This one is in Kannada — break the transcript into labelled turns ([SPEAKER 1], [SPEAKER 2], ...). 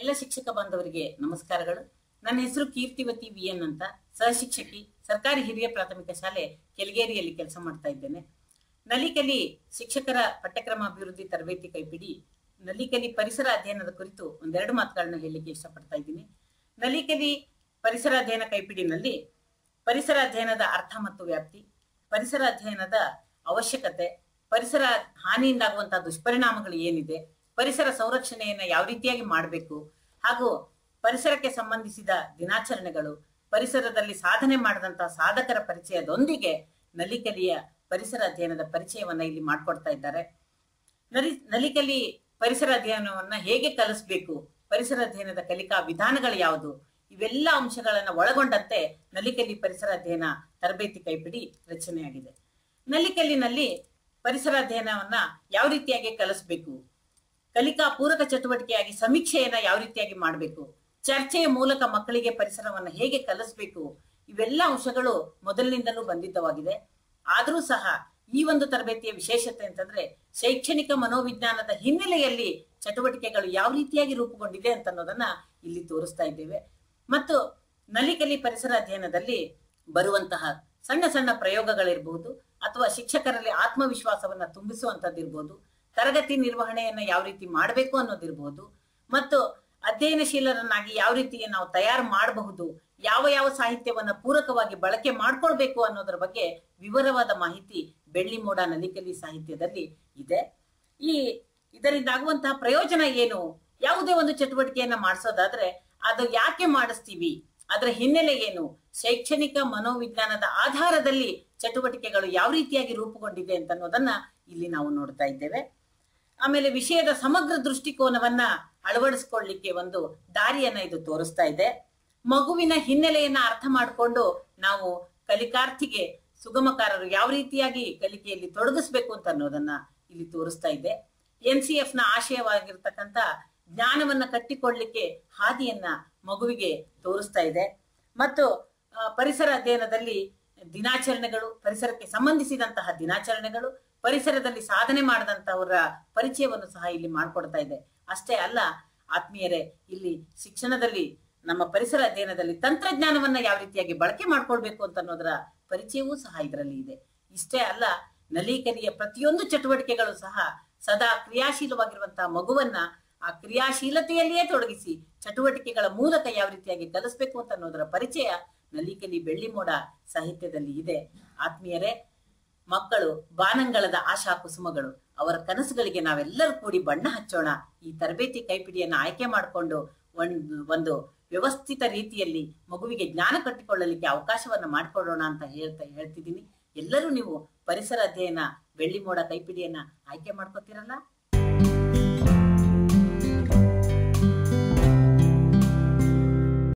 [SPEAKER 1] ಎಲ್ಲ ಶಿಕ್ಷಕ ಬಾಂಧವರಿಗೆ ನಮಸ್ಕಾರಗಳು. ನನ್ನ ಹೆಸರು ಕೀರ್ತಿವತಿ ವಿಎನ್ ಅಂತ, ಸಹಶಿಕ್ಷಕಿ, ಸರ್ಕಾರಿ ಹಿರಿಯ ಪ್ರಾಥಮಿಕ ಶಾಲೆ ಕೆಳಗೇರಿಯಲ್ಲಿ ಕೆಲಸ ಮಾಡ್ತಾ ಇದ್ದೇನೆ. ನಲಿಕಲಿ ಶಿಕ್ಷಕರ ಪಠ್ಯಕ್ರಮ ಅಭಿವೃದ್ಧಿ ತರಬೇತಿ ಕೈಪಿಡಿ ನಲಿಕಲಿ ಪರಿಸರ ಅಧ್ಯಯನದ ಕುರಿತು ಒಂದೆರಡು ಮಾತುಗಳನ್ನ ಹೇಳಲಿಕ್ಕೆ ಇಷ್ಟಪಡ್ತಾ ಇದ್ದೀನಿ. ನಲಿಕಲಿ ಪರಿಸರ ಅಧ್ಯಯನ ಕೈಪಿಡಿನಲ್ಲಿ ಪರಿಸರ ಅಧ್ಯಯನದ ಅರ್ಥ ಮತ್ತು ವ್ಯಾಪ್ತಿ, ಪರಿಸರ ಅಧ್ಯಯನದ ಅವಶ್ಯಕತೆ, ಪರಿಸರ ಹಾನಿಯಿಂದಾಗುವಂತಹ ದುಷ್ಪರಿಣಾಮಗಳು ಏನಿದೆ, ಪರಿಸರ ಸಂರಕ್ಷಣೆಯನ್ನ ಯಾವ ರೀತಿಯಾಗಿ ಮಾಡಬೇಕು, ಹಾಗೂ ಪರಿಸರಕ್ಕೆ ಸಂಬಂಧಿಸಿದ ದಿನಾಚರಣೆಗಳು, ಪರಿಸರದಲ್ಲಿ ಸಾಧನೆ ಮಾಡಿದಂತಹ ಸಾಧಕರ ಪರಿಚಯದೊಂದಿಗೆ ನಲಿಕಲಿಯ ಪರಿಸರ ಅಧ್ಯಯನದ ಪರಿಚಯವನ್ನ ಇಲ್ಲಿ ಮಾಡ್ಕೊಡ್ತಾ ಇದ್ದಾರೆ. ನಲಿಕಲಿ ಪರಿಸರ ಅಧ್ಯಯನವನ್ನ ಹೇಗೆ ಕಲಿಸ್ಬೇಕು, ಪರಿಸರ ಅಧ್ಯಯನದ ಕಲಿಕಾ ವಿಧಾನಗಳು ಯಾವುದು, ಇವೆಲ್ಲ ಅಂಶಗಳನ್ನ ಒಳಗೊಂಡಂತೆ ನಲಿಕಲಿ ಪರಿಸರ ಅಧ್ಯಯನ ತರಬೇತಿ ಕೈಪಿಡಿ ರಚನೆಯಾಗಿದೆ. ನಲಿಕಲಿನಲ್ಲಿ ಪರಿಸರ ಅಧ್ಯಯನವನ್ನ ಯಾವ ರೀತಿಯಾಗಿ ಕಲಿಸ್ಬೇಕು, ಕಲಿಕಾ ಪೂರಕ ಚಟುವಟಿಕೆಯಾಗಿ ಸಮೀಕ್ಷೆಯನ್ನ ಯಾವ ರೀತಿಯಾಗಿ ಮಾಡಬೇಕು, ಚರ್ಚೆಯ ಮೂಲಕ ಮಕ್ಕಳಿಗೆ ಪರಿಸರವನ್ನ ಹೇಗೆ ಕಲಿಸ್ಬೇಕು, ಇವೆಲ್ಲ ಅಂಶಗಳು ಮೊದಲಿನಿಂದಲೂ ಬಂದಿದ್ದವಾಗಿದೆ. ಆದರೂ ಸಹ ಈ ಒಂದು ತರಬೇತಿಯ ವಿಶೇಷತೆ ಅಂತಂದ್ರೆ ಶೈಕ್ಷಣಿಕ ಮನೋವಿಜ್ಞಾನದ ಹಿನ್ನೆಲೆಯಲ್ಲಿ ಚಟುವಟಿಕೆಗಳು ಯಾವ ರೀತಿಯಾಗಿ ರೂಪುಗೊಂಡಿದೆ ಅಂತ ಅನ್ನೋದನ್ನ ಇಲ್ಲಿ ತೋರಿಸ್ತಾ ಇದ್ದೇವೆ. ಮತ್ತು ನಲಿಕಲಿ ಪರಿಸರ ಅಧ್ಯಯನದಲ್ಲಿ ಬರುವಂತಹ ಸಣ್ಣ ಸಣ್ಣ ಪ್ರಯೋಗಗಳಿರ್ಬಹುದು, ಅಥವಾ ಶಿಕ್ಷಕರಲ್ಲಿ ಆತ್ಮವಿಶ್ವಾಸವನ್ನ ತುಂಬಿಸುವಂತದ್ದಿರ್ಬೋದು, ತರಗತಿ ನಿರ್ವಹಣೆಯನ್ನ ಯಾವ ರೀತಿ ಮಾಡಬೇಕು ಅನ್ನೋದಿರ್ಬೋದು, ಮತ್ತು ಅಧ್ಯಯನಶೀಲರನ್ನಾಗಿ ಯಾವ ರೀತಿ ನಾವು ತಯಾರು ಮಾಡಬಹುದು, ಯಾವ ಯಾವ ಸಾಹಿತ್ಯವನ್ನ ಪೂರಕವಾಗಿ ಬಳಕೆ ಮಾಡ್ಕೊಳ್ಬೇಕು ಅನ್ನೋದ್ರ ಬಗ್ಗೆ ವಿವರವಾದ ಮಾಹಿತಿ ಬೆಳ್ಳಿ ಮೋಡ ನಲಿಕಲಿ ಸಾಹಿತ್ಯದಲ್ಲಿ ಇದೆ. ಇದರಿಂದ ಆಗುವಂತಹ ಪ್ರಯೋಜನ ಏನು, ಯಾವುದೇ ಒಂದು ಚಟುವಟಿಕೆಯನ್ನ ಮಾಡಿಸೋದಾದ್ರೆ ಅದು ಯಾಕೆ ಮಾಡಿಸ್ತೀವಿ, ಅದರ ಹಿನ್ನೆಲೆ ಏನು, ಶೈಕ್ಷಣಿಕ ಮನೋವಿಜ್ಞಾನದ ಆಧಾರದಲ್ಲಿ ಚಟುವಟಿಕೆಗಳು ಯಾವ ರೀತಿಯಾಗಿ ರೂಪುಗೊಂಡಿದೆ ಅಂತ ಅನ್ನೋದನ್ನ ಇಲ್ಲಿ ನಾವು ನೋಡ್ತಾ ಇದ್ದೇವೆ. ಆಮೇಲೆ ವಿಷಯದ ಸಮಗ್ರ ದೃಷ್ಟಿಕೋನವನ್ನ ಅಳವಡಿಸ್ಕೊಳ್ಳಿಕ್ಕೆ ಒಂದು ದಾರಿಯನ್ನ ಇದು ತೋರಿಸ್ತಾ ಇದೆ. ಮಗುವಿನ ಹಿನ್ನೆಲೆಯನ್ನ ಅರ್ಥ ಮಾಡಿಕೊಂಡು ನಾವು ಕಲಿಕಾರ್ಥಿಗೆ ಸುಗಮಕಾರರು ಯಾವ ರೀತಿಯಾಗಿ ಕಲಿಕೆಯಲ್ಲಿ ತೊಡಗಿಸ್ಬೇಕು ಅಂತ ಅನ್ನೋದನ್ನ ಇಲ್ಲಿ ತೋರಿಸ್ತಾ ಇದೆ. NCF ನ ಆಶಯವಾಗಿರ್ತಕ್ಕಂಥ ಜ್ಞಾನವನ್ನ ಕಟ್ಟಿಕೊಳ್ಳಿಕ್ಕೆ ಹಾದಿಯನ್ನ ಮಗುವಿಗೆ ತೋರಿಸ್ತಾ ಇದೆ. ಮತ್ತು ಪರಿಸರ ಅಧ್ಯಯನದಲ್ಲಿ ದಿನಾಚರಣೆಗಳು, ಪರಿಸರಕ್ಕೆ ಸಂಬಂಧಿಸಿದಂತಹ ದಿನಾಚರಣೆಗಳು, ಪರಿಸರದಲ್ಲಿ ಸಾಧನೆ ಮಾಡಿದಂತಹವರ ಪರಿಚಯವನ್ನು ಸಹ ಇಲ್ಲಿ ಮಾಡಿಕೊಡ್ತಾ ಇದೆ. ಅಷ್ಟೇ ಅಲ್ಲ ಆತ್ಮೀಯರೇ, ಇಲ್ಲಿ ಶಿಕ್ಷಣದಲ್ಲಿ ನಮ್ಮ ಪರಿಸರ ಅಧ್ಯಯನದಲ್ಲಿ ತಂತ್ರಜ್ಞಾನವನ್ನ ಯಾವ ರೀತಿಯಾಗಿ ಬಳಕೆ ಮಾಡ್ಕೊಳ್ಬೇಕು ಅಂತ ಅನ್ನೋದರ ಪರಿಚಯವೂ ಸಹ ಇದರಲ್ಲಿ ಇದೆ. ಇಷ್ಟೇ ಅಲ್ಲ, ನಲಿಕಲಿಯ ಪ್ರತಿಯೊಂದು ಚಟುವಟಿಕೆಗಳು ಸಹ ಸದಾ ಕ್ರಿಯಾಶೀಲವಾಗಿರುವಂತಹ ಮಗುವನ್ನ ಆ ಕ್ರಿಯಾಶೀಲತೆಯಲ್ಲಿಯೇ ತೊಡಗಿಸಿ ಚಟುವಟಿಕೆಗಳ ಮೂಲಕ ಯಾವ ರೀತಿಯಾಗಿ ಕಲಿಸ್ಬೇಕು ಅಂತ ಅನ್ನೋದರ ಪರಿಚಯ ನಲಿಕಲಿ ಬೆಳ್ಳಿ ಮೋಡ ಸಾಹಿತ್ಯದಲ್ಲಿ ಇದೆ. ಆತ್ಮೀಯರೇ, ಮಕ್ಕಳು ಬಾನಂಗಳದ ಆಶಾ ಕುಸುಮಗಳು, ಅವರ ಕನಸುಗಳಿಗೆ ನಾವೆಲ್ಲರೂ ಕೂಡಿ ಬಣ್ಣ ಹಚ್ಚೋಣ. ಈ ತರಬೇತಿ ಕೈಪಿಡಿಯನ್ನ ಆಯ್ಕೆ ಮಾಡಿಕೊಂಡು ಒಂದು ವ್ಯವಸ್ಥಿತ ರೀತಿಯಲ್ಲಿ ಮಗುವಿಗೆ ಜ್ಞಾನ ಕಟ್ಟಿಕೊಳ್ಳಲಿಕ್ಕೆ ಅವಕಾಶವನ್ನ ಮಾಡಿಕೊಡೋಣ ಅಂತ ಹೇಳ್ತಿದ್ದೀನಿ. ಎಲ್ಲರೂ ನೀವು ಪರಿಸರ ಅಧ್ಯಯನ ಬೆಳ್ಳಿ ಮೋಡ ಕೈಪಿಡಿಯನ್ನ ಆಯ್ಕೆ ಮಾಡ್ಕೋತೀರಲ್ಲ?